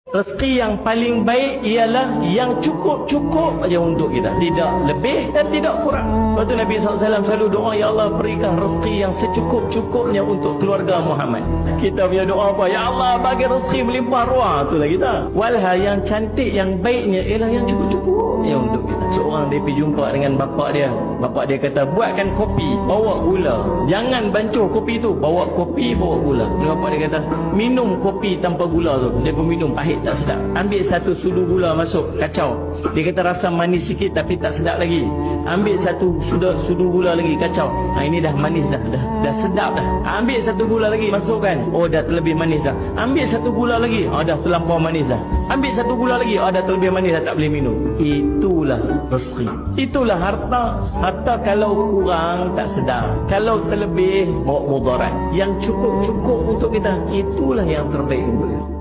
Rezeki yang paling baik ialah yang cukup-cukup aja untuk kita. Tidak lebih dan tidak kurang. Lepas tu Nabi SAW selalu doa, Ya Allah berikan rezeki yang secukup-cukupnya untuk keluarga Muhammad. Kita punya doa apa? Ya Allah bagi rezeki melimpah ruah. Itulah kita. Walha yang cantik, yang baiknya ialah yang cukup-cukupnya untuk kita. Seorang dia pergi jumpa dengan bapak dia. Bapak dia kata, buatkan kopi, bawa gula. Jangan bancuh kopi tu, bawa kopi, bawa gula. Bapak dia kata, minum kopi tanpa gula tu. Dia pun minum, pahit tak sedap. Ambil satu sudu gula masuk, kacau. Dia kata rasa manis sikit tapi tak sedap lagi. Ambil satu sudu gula lagi, kacau. Ini dah manis dah sedap dah. Ambil satu gula lagi, masukkan. Oh dah terlebih manis dah. Ambil satu gula lagi, dah terlampau manis dah. Ambil satu gula lagi, dah terlebih manis dah, tak boleh minum. Itulah rezeki. Itulah harta. Harta kalau kurang tak sedap. Kalau terlebih bawa mudarat. Yang cukup-cukup untuk kita, itulah yang terbaik untuk kita.